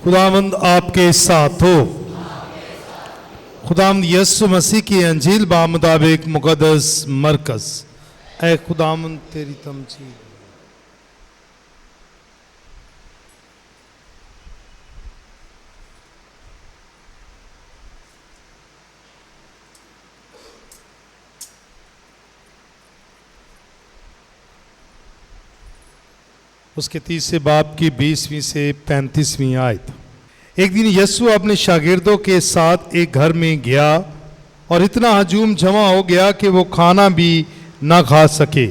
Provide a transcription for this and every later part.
खुदावंद आपके साथ हो। खुदावंद यीशु मसीह की अंजील बामुताबिक मुकद्दस मरकज़। ऐ खुदावंद तेरी तमजीद। उसके 30 बाब की 20वीं से 35वीं आयत। एक दिन यीशु अपने शागिर्दों के साथ एक घर में गया और इतना हजूम जमा हो गया कि वो खाना भी ना खा सके।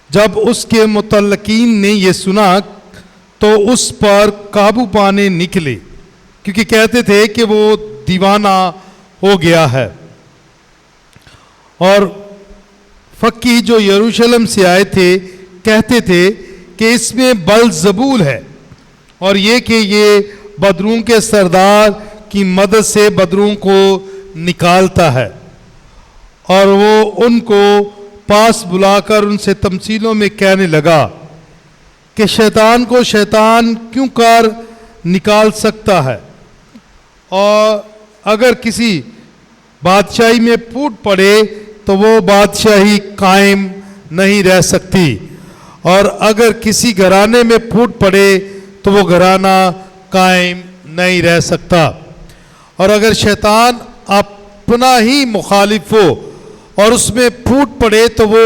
जब उसके मुतल्लकीन ने ये सुना तो उस पर काबू पाने निकले, क्योंकि कहते थे कि वो दीवाना हो गया है। और फक्की जो यरूशलेम से आए थे कहते थे कि इसमें बलजबूल है और ये कि ये बदरूं के सरदार की मदद से बदरूं को निकालता है। और वो उनको पास बुलाकर उनसे तमसीलों में कहने लगा कि शैतान को शैतान क्यों कर निकाल सकता है, और अगर किसी बादशाही में फूट पड़े तो वो बादशाही कायम नहीं रह सकती, और अगर किसी घराने में फूट पड़े तो वो घराना कायम नहीं रह सकता। और अगर शैतान अपना ही मुखालिफ हो और उसमें फूट पड़े तो वो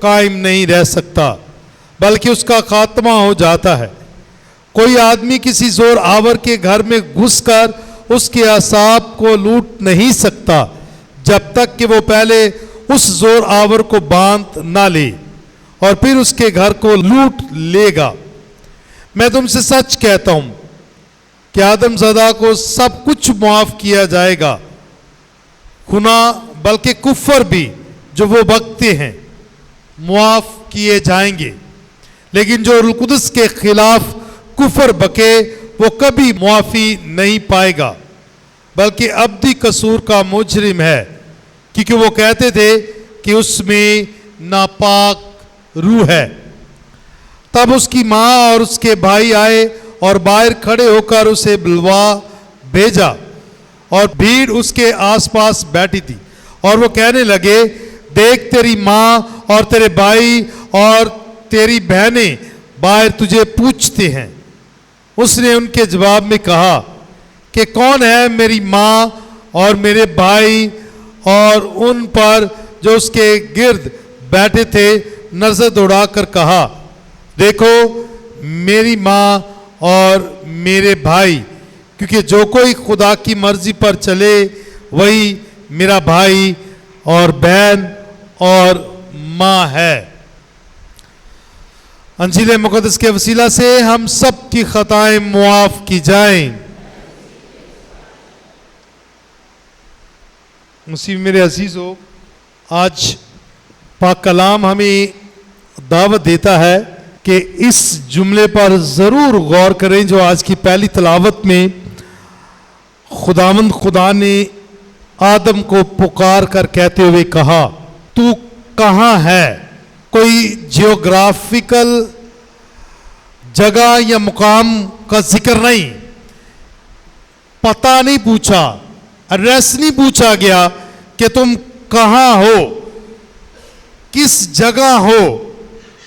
कायम नहीं रह सकता, बल्कि उसका खात्मा हो जाता है। कोई आदमी किसी जोर आवर के घर में घुसकर उसके असाब को लूट नहीं सकता जब तक कि वो पहले उस जोर आवर को बांध ना ले, और फिर उसके घर को लूट लेगा। मैं तुमसे सच कहता हूं कि आदमज़ादा को सब कुछ मुआफ किया जाएगा, खुना बल्कि कुफर भी जो वो बकते हैं मुआफ किए जाएंगे, लेकिन जो रूह कुदस के खिलाफ कुफर बके वो कभी मुआफ़ी नहीं पाएगा, बल्कि अब्दी कसूर का मुजरिम है, क्योंकि वो कहते थे कि उसमें नापाक रूह है। तब उसकी माँ और उसके भाई आए और बाहर खड़े होकर उसे बुलवा भेजा, और भीड़ उसके आसपास बैठी थी। और वो कहने लगे, देख तेरी माँ और तेरे भाई और तेरी बहनें बाहर तुझे पूछते हैं। उसने उनके जवाब में कहा कि कौन है मेरी माँ और मेरे भाई, और उन पर जो उसके गिर्द बैठे थे नजर दौड़ाकर कहा, देखो मेरी माँ और मेरे भाई, क्योंकि जो कोई खुदा की मर्जी पर चले वही मेरा भाई और बहन और माँ है। अंजील मुकद्दस के वसीला से हम सब की खताएं मुआफ की जाएं। मुसीब मेरे अजीज हो, आज पाक कलाम हमें दावत देता है कि इस जुमले पर ज़रूर गौर करें जो आज की पहली तलावत में खुदावंद खुदा ने आदम को पुकार कर कहते हुए कहा, तू कहाँ है। कोई जियोग्राफिकल जगह या मुकाम का जिक्र नहीं, पता नहीं पूछा, एड्रेस नहीं पूछा गया कि तुम कहाँ हो, किस जगह हो,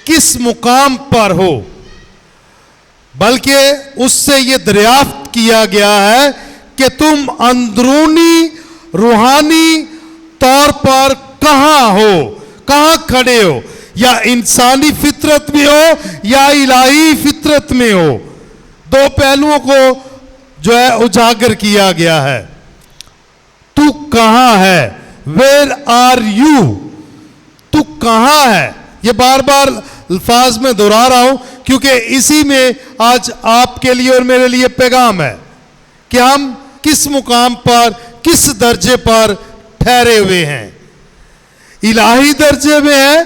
किस मुकाम पर हो, बल्कि उससे ये दरियाफ्त किया गया है कि तुम अंदरूनी रूहानी तौर पर कहाँ हो, कहाँ खड़े हो, या इंसानी फितरत में हो या इलाही फितरत में हो। दो पहलुओं को जो है उजागर किया गया है। तू कहाँ है, वेयर आर यू, तू कहाँ है। ये बार बार अल्फाज में दोहरा रहा हूं क्योंकि इसी में आज आपके लिए और मेरे लिए पैगाम है कि हम किस मुकाम पर, किस दर्जे पर ठहरे हुए हैं। इलाही दर्जे में है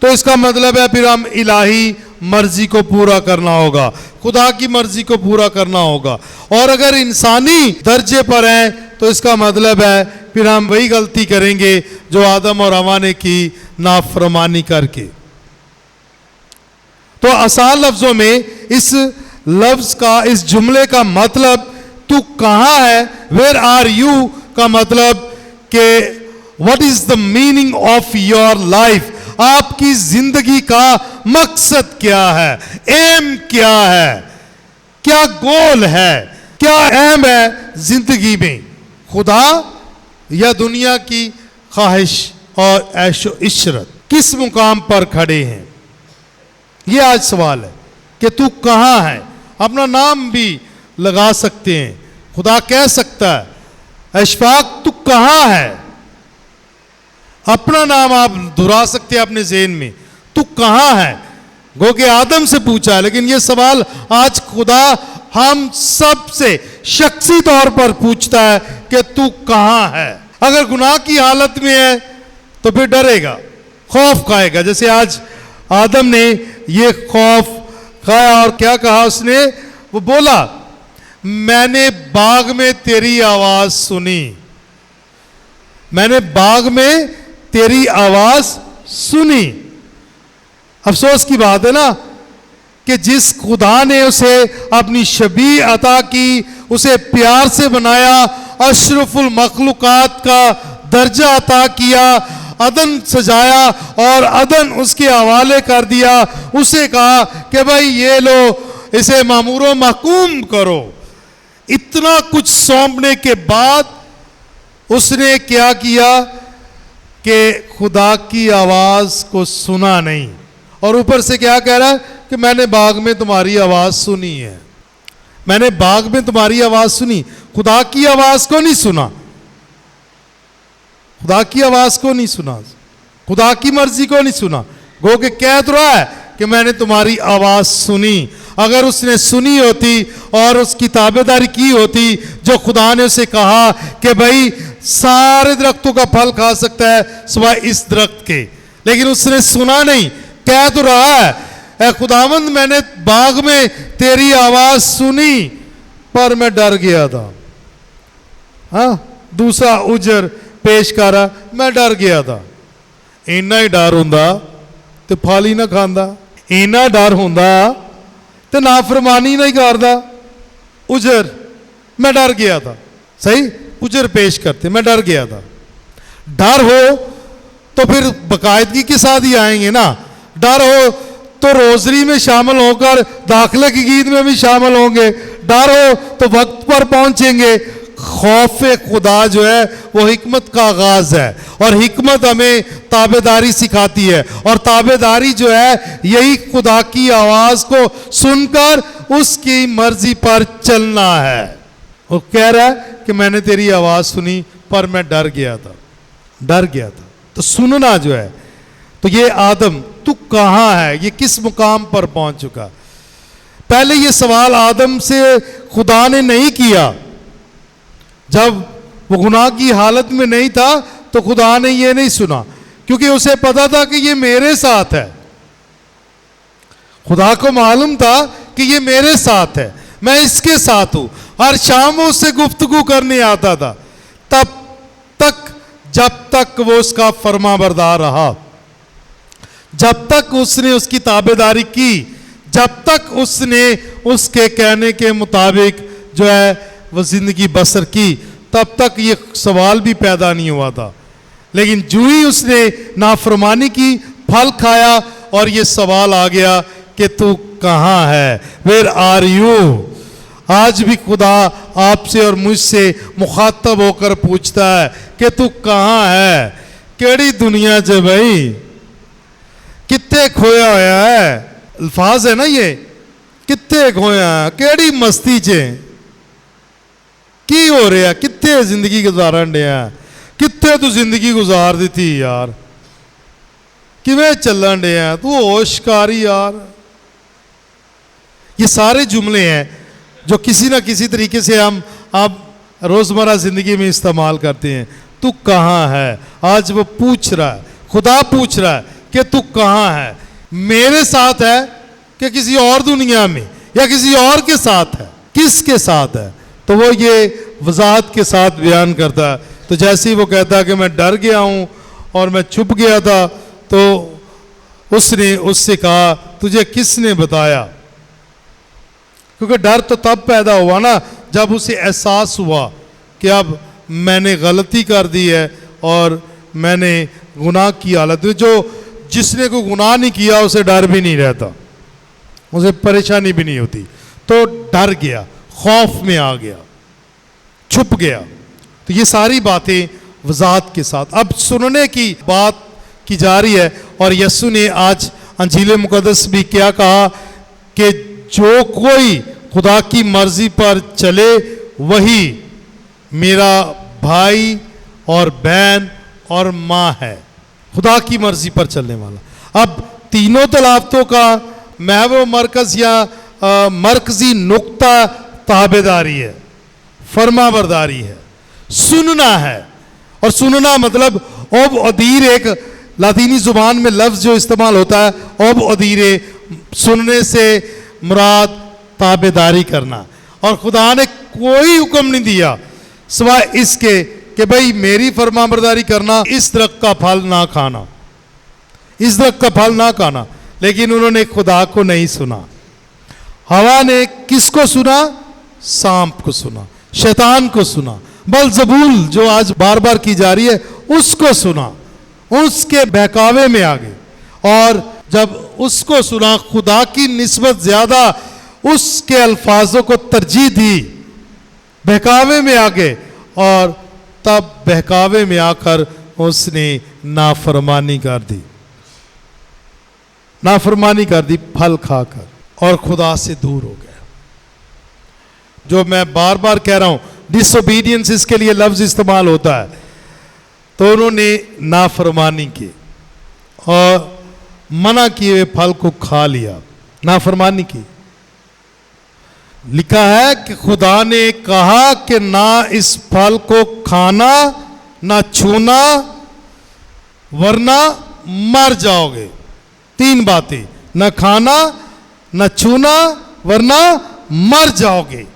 तो इसका मतलब है फिर हम इलाही मर्जी को पूरा करना होगा, खुदा की मर्जी को पूरा करना होगा। और अगर इंसानी दर्जे पर हैं तो इसका मतलब है फिर हम वही गलती करेंगे जो आदम और हवा ने की, नाफरमानी करके। तो आसान लफ्जों में इस लफ्ज का, इस जुमले का मतलब तू कहां है, वेयर आर यू का मतलब कि what is the meaning of your life, आपकी जिंदगी का मकसद क्या है, एम क्या है, क्या गोल है, क्या एम है जिंदगी में, खुदा या दुनिया की ख्वाहिश और ऐशो इशरत, किस मुकाम पर खड़े हैं। यह आज सवाल है कि तू कहां है। अपना नाम भी लगा सकते हैं, खुदा कह सकता है अशफाक तू कहां है, अपना नाम आप दोहरा सकते हैं अपने ज़हन में, तू कहां है। गो के आदम से पूछा है, लेकिन यह सवाल आज खुदा हम सब से शख्सी तौर पर पूछता है कि तू कहां है। अगर गुनाह की हालत में है तो फिर डरेगा, खौफ खाएगा, जैसे आज आदम ने ये खौफ खाया और क्या कहा उसने, वो बोला मैंने बाग में तेरी आवाज सुनी, मैंने बाग में तेरी आवाज सुनी। अफसोस की बात है ना कि जिस खुदा ने उसे अपनी शबी अता की, उसे प्यार से बनाया, अशरफुल मखलूकात का दर्जा अता किया, अदन सजाया और अदन उसके हवाले कर दिया, उसे कहा कि भाई ये लो इसे मामूरो महकूम करो। इतना कुछ सौंपने के बाद उसने क्या किया कि खुदा की आवाज को सुना नहीं, और ऊपर से क्या कह रहा है कि मैंने बाग में तुम्हारी आवाज सुनी है, मैंने बाग में तुम्हारी आवाज सुनी। खुदा की आवाज को नहीं सुना, खुदा की आवाज को नहीं सुना, खुदा की मर्जी को नहीं सुना। गो के कह तो रहा है कि मैंने तुम्हारी आवाज सुनी। अगर उसने सुनी होती और उसकी ताबेदारी की होती, जो खुदा ने उसे कहा कि भाई सारे दरख्तों का फल खा सकता है सिवाय इस दरख्त के, लेकिन उसने सुना नहीं। कह तो रहा है ऐ खुदावंद मैंने बाग में तेरी आवाज सुनी पर मैं डर गया था। हाँ, दूसरा उजर पेश कर रहा, मैं डर गया था। इन्ना ही डर हुंदा ते फल ही ना खांदा, इन्ना डर हुंदा ते नाफरमानी नहीं करदा। उजर, मैं डर गया था, सही उजर पेश करते, मैं डर गया था। डर हो तो फिर बाकायदगी के साथ ही आएंगे ना। डर हो तो रोजरी में शामिल होकर दाखिले की गीत में भी शामिल होंगे। डर हो तो वक्त पर पहुंचेंगे। खौफ खुदा जो है वो हिकमत का आगाज है, और हिकमत हमें ताबेदारी सिखाती है, और ताबेदारी जो है यही खुदा की आवाज को सुनकर उसकी मर्जी पर चलना है। वो कह रहा है कि मैंने तेरी आवाज सुनी पर मैं डर गया था, डर गया था। तो सुनना जो है, तो ये आदम तू कहां है, ये किस मुकाम पर पहुंच चुका। पहले ये सवाल आदम से खुदा ने नहीं किया, जब वो गुनाह की हालत में नहीं था तो खुदा ने ये नहीं सुना, क्योंकि उसे पता था कि ये मेरे साथ है। खुदा को मालूम था कि ये मेरे साथ है, मैं इसके साथ हूं। हर शाम वो उससे गुफ्तगू करने आता था, तब तक जब तक वो उसका फर्माबरदार रहा, जब तक उसने उसकी ताबेदारी की, जब तक उसने उसके कहने के मुताबिक जो है वो जिंदगी बसर की, तब तक ये सवाल भी पैदा नहीं हुआ था। लेकिन जो ही उसने नाफरमानी की, फल खाया, और ये सवाल आ गया कि तू कहां है, वेयर आर यू। आज भी खुदा आपसे और मुझसे मुखातब होकर पूछता है कि तू कहां है, केड़ी दुनिया च भाई, कित्थे खोया होया है। अल्फाज है ना ये, कित्थे खोया, केड़ी मस्ती च की हो रहा, कित्थे जिंदगी गुजारन दिया, कित्थे तू जिंदगी गुजार दी थी यार, किवें चलन दिया तू, होशकारी यार। ये सारे जुमले हैं जो किसी ना किसी तरीके से हम अब रोजमर्रा जिंदगी में इस्तेमाल करते हैं। तू कहां है, आज वो पूछ रहा है, खुदा पूछ रहा है कि तू कहां है, मेरे साथ है कि किसी और दुनिया में, या किसी और के साथ है, किसके साथ है। तो वो ये वजाहत के साथ बयान करता है। तो जैसे ही वो कहता है कि मैं डर गया हूं और मैं छुप गया था, तो उसने उससे कहा तुझे किसने बताया क्योंकि डर तो तब पैदा हुआ ना जब उसे एहसास हुआ कि अब मैंने गलती कर दी है और मैंने गुनाह की हालत में, जो जिसने कोई गुनाह नहीं किया उसे डर भी नहीं रहता, उसे परेशानी भी नहीं होती, तो डर गया, खौफ में आ गया, छुप गया। तो ये सारी बातें वजाहत के साथ अब सुनने की बात की जा रही है। और यीशु ने आज अंजील मुकद्दस भी क्या कहा कि जो कोई खुदा की मर्जी पर चले वही मेरा भाई और बहन और माँ है, खुदा की मर्जी पर चलने वाला। अब तीनों तलावतों का महव मरकज या मरकजी नुक्ता ताबेदारी है, फरमाबरदारी है, सुनना है। और सुनना मतलब ओब अदीर, एक लातीनी जुबान में लफ्ज जो इस्तेमाल होता है ओब अदीरे, सुनने से मुराद ताबेदारी करना। और खुदा ने कोई हुक्म नहीं दिया सिवाय इसके कि भाई मेरी फरमाबरदारी करना, इस दरख्त का फल ना खाना, इस दरख्त का फल ना खाना। लेकिन उन्होंने खुदा को नहीं सुना। हवा ने किसको सुना? सांप को सुना, शैतान को सुना, बलजबूल जो आज बार बार की जा रही है उसको सुना, उसके बहकावे में आ गए। और जब उसको सुना, खुदा की निस्बत ज्यादा उसके अल्फाजों को तरजीह दी, बहकावे में आ गए। और तब बहकावे में आकर उसने नाफरमानी कर दी, नाफरमानी कर दी फल खाकर, और खुदा से दूर हो गया। जो मैं बार बार कह रहा हूं, डिसोबीडियंस इसके लिए लफ्ज इस्तेमाल होता है। तो उन्होंने नाफरमानी की और मना किए हुए फल को खा लिया, नाफरमानी की। लिखा है कि खुदा ने कहा कि ना इस फल को खाना ना छूना वरना मर जाओगे। तीन बातें, न खाना न छूना वरना मर जाओगे।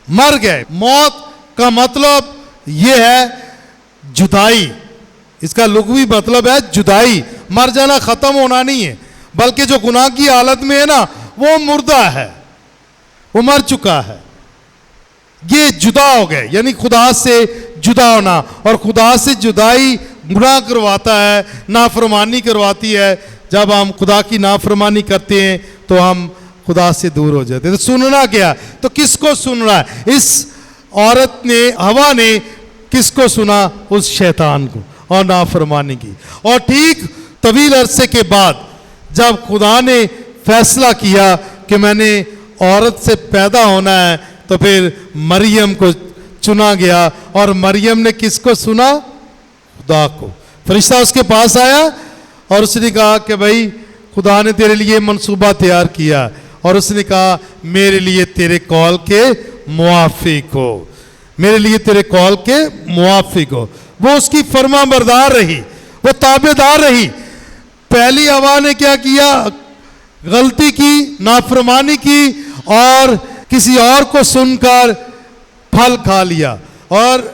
मर गए। मौत का मतलब यह है जुदाई, इसका लुग़वी मतलब है जुदाई। मर जाना, खत्म होना नहीं है, बल्कि जो गुनाह की हालत में है ना वो मुर्दा है, वो मर चुका है। ये जुदा हो गए, यानी खुदा से जुदा होना। और खुदा से जुदाई गुनाह करवाता है, नाफरमानी करवाती है। जब हम खुदा की नाफरमानी करते हैं तो हम खुदा से दूर हो जाते हैं। तो सुनना क्या? तो किसको सुन रहा है? इस औरत ने, हवा ने किसको सुना? उस शैतान को और नाफरमानी की। और ठीक तवील अरसे के बाद जब खुदा ने फैसला किया कि मैंने औरत से पैदा होना है, तो फिर मरियम को चुना गया। और मरियम ने किसको सुना? खुदा को। फरिश्ता उसके पास आया और उसने कहा कि भाई खुदा ने तेरे लिए मंसूबा तैयार किया। और उसने कहा मेरे लिए तेरे कॉल के मुआफिक हो, मेरे लिए तेरे कॉल के मुआफिक हो। वो उसकी फर्मा बरदार रही, वो ताबेदार रही। पहली हवा ने क्या किया? गलती की, नाफरमानी की और किसी और को सुनकर फल खा लिया। और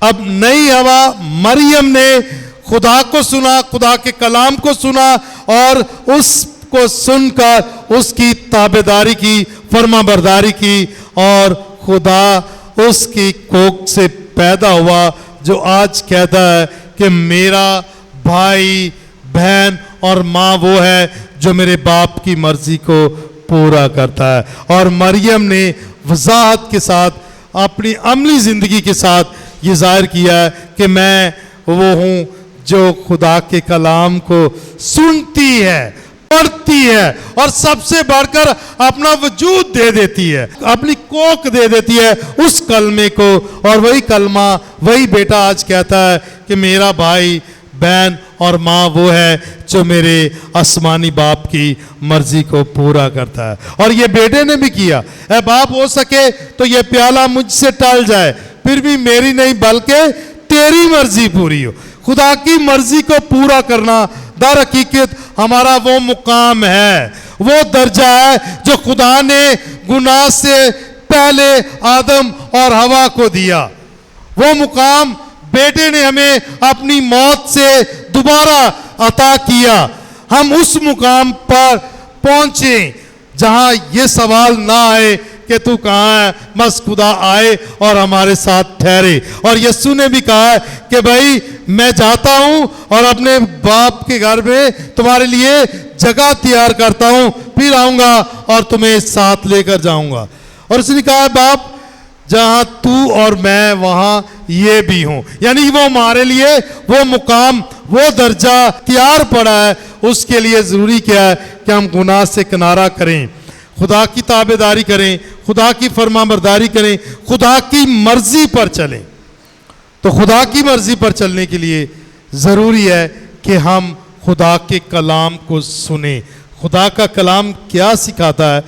अब नई हवा मरियम ने खुदा को सुना, खुदा के कलाम को सुना और उसको सुनकर उसकी ताबेदारी की, फरमाबरदारी की। और खुदा उसकी कोख से पैदा हुआ जो आज कहता है कि मेरा भाई बहन और माँ वो है जो मेरे बाप की मर्जी को पूरा करता है। और मरियम ने वजाहत के साथ, अपनी अमली जिंदगी के साथ ये जाहिर किया है कि मैं वो हूँ जो खुदा के कलाम को सुनती है, पढ़ती है और सबसे बढ़कर अपना वजूद दे देती है, अपनी कोख दे देती है उस कलमे को। और वही कलमा, वही बेटा आज कहता है कि मेरा भाई बहन और माँ वो है जो मेरे आसमानी बाप की मर्जी को पूरा करता है। और ये बेटे ने भी किया। ऐ बाप, हो सके तो ये प्याला मुझसे टल जाए, फिर भी मेरी नहीं बल्कि तेरी मर्जी पूरी हो। खुदा की मर्जी को पूरा करना दर हकीकत हमारा वो मुकाम है, वो दर्जा है जो खुदा ने गुनाह से पहले आदम और हवा को दिया। वो मुकाम बेटे ने हमें अपनी मौत से दोबारा अता किया। हम उस मुकाम पर पहुंचे जहां ये सवाल ना आए कि तू कहाँ है, बस खुदा आए और हमारे साथ ठहरे। और यीशु ने भी कहा है कि भाई मैं जाता हूं और अपने बाप के घर में तुम्हारे लिए जगह तैयार करता हूं, फिर आऊंगा और तुम्हें साथ लेकर जाऊंगा। और उसने कहा है बाप जहां तू और मैं वहां ये भी हूं, यानी वो हमारे लिए वो मुकाम, वो दर्जा तैयार पड़ा है। उसके लिए जरूरी क्या है कि हम गुनाह से किनारा करें, खुदा की ताबेदारी करें, खुदा की फरमाबरदारी करें, खुदा की मर्जी पर चलें। तो खुदा की मर्जी पर चलने के लिए जरूरी है कि हम खुदा के कलाम को सुने। खुदा का कलाम क्या सिखाता है?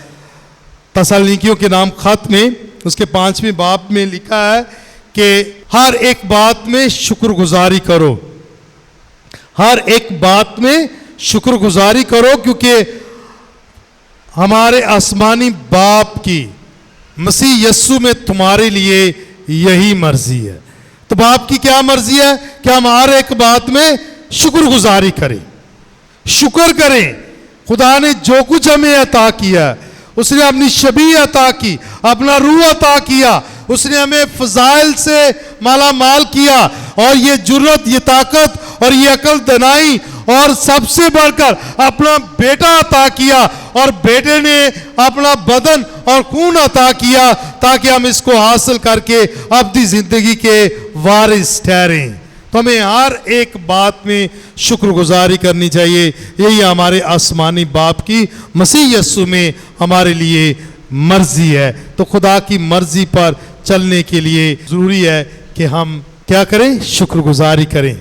तसल्लीकियों के नाम खत में उसके 5वें बाब में लिखा है कि हर एक बात में शुक्रगुजारी करो, हर एक बात में शुक्रगुजारी करो, क्योंकि हमारे आसमानी बाप की मसीह यस्सु में तुम्हारे लिए यही मर्जी है। तो बाप की क्या मर्जी है कि हम हर एक बात में शुक्रगुजारी करें, शुक्र करें। खुदा ने जो कुछ हमें अता किया, उसने अपनी शबीह अता की, अपना रूह अता किया, उसने हमें फजाइल से माला माल किया, और ये जुर्रत, ये ताकत और ये अकल दनाई, और सबसे बढ़कर अपना बेटा अता किया, और बेटे ने अपना बदन और खून अता किया ताकि हम इसको हासिल करके अपनी जिंदगी के वारिस ठहरें। तो हमें हर एक बात में शुक्रगुजारी करनी चाहिए। यही हमारे आसमानी बाप की मसीह यस्सु में हमारे लिए मर्जी है। तो खुदा की मर्जी पर चलने के लिए जरूरी है कि हम क्या करें? शुक्रगुजारी करें।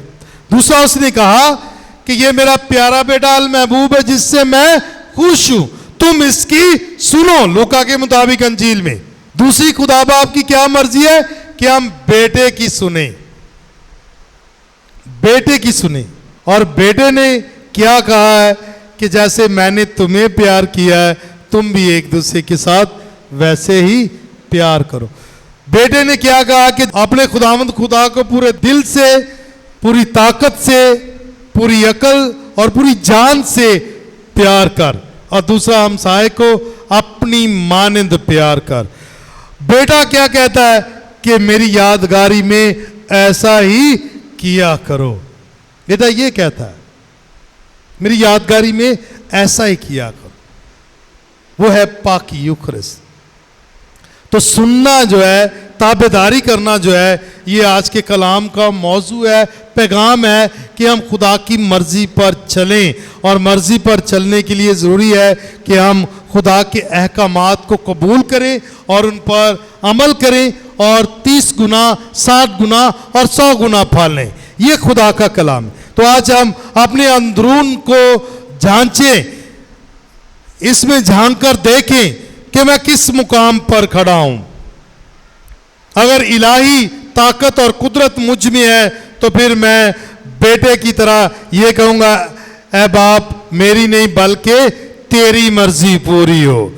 दूसरा उसने कहा कि ये मेरा प्यारा बेटा अल महबूब है जिससे मैं खुश हूं, तुम इसकी सुनो। लूका के मुताबिक अंजील में दूसरी खुदा बाप की क्या मर्जी है कि हम बेटे की सुने, बेटे की सुने। और बेटे ने क्या कहा है कि जैसे मैंने तुम्हें प्यार किया है तुम भी एक दूसरे के साथ वैसे ही प्यार करो। बेटे ने क्या कहा कि अपने खुदावंद खुदा को पूरे दिल से, पूरी ताकत से, पूरी अकल और पूरी जान से प्यार कर, और दूसरा हमसाये को अपनी मानिंद प्यार कर। बेटा क्या कहता है कि मेरी यादगारी में ऐसा ही किया करो। बेटा ये कहता है मेरी यादगारी में ऐसा ही किया करो, वो है पाकी यूखरिस्त। तो सुनना जो है, ताबेदारी करना जो है, ये आज के कलाम का मौजू है, पैगाम है कि हम खुदा की मर्जी पर चलें। और मर्जी पर चलने के लिए ज़रूरी है कि हम खुदा के अहकामात को कबूल करें और उन पर अमल करें, और 30 गुना, 60 गुना और 100 गुना पालें। ये खुदा का कलाम है। तो आज हम अपने अंदरून को जांचें, इसमें झांक कर देखें कि मैं किस मुकाम पर खड़ा हूं। अगर इलाही ताकत और कुदरत मुझ में है तो फिर मैं बेटे की तरह ये कहूंगा, ऐ बाप मेरी नहीं बल्कि तेरी मर्जी पूरी हो।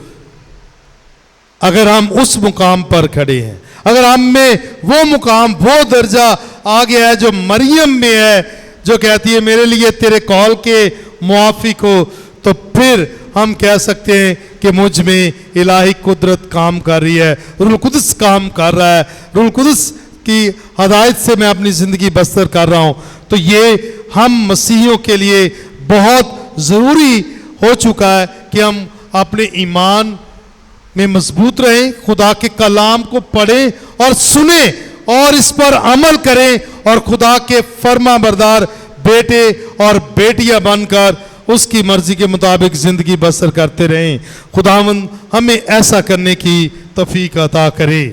अगर हम उस मुकाम पर खड़े हैं, अगर हम में वो मुकाम, वो दर्जा आ गया है जो मरियम में है, जो कहती है मेरे लिए तेरे कॉल के मुआफिक हो, तो फिर हम कह सकते हैं कि मुझ में इलाही कुदरत काम कर रही है, रूह कुदस काम कर रहा है, रूह कुदस की हदायत से मैं अपनी ज़िंदगी बसर कर रहा हूँ। तो ये हम मसीहियों के लिए बहुत ज़रूरी हो चुका है कि हम अपने ईमान में मजबूत रहें, खुदा के कलाम को पढ़ें और सुने और इस पर अमल करें, और खुदा के फरमाबरदार बेटे और बेटियां बनकर उसकी मर्जी के मुताबिक ज़िंदगी बसर करते रहें। खुदावंद हमें ऐसा करने की तौफीक अता करे।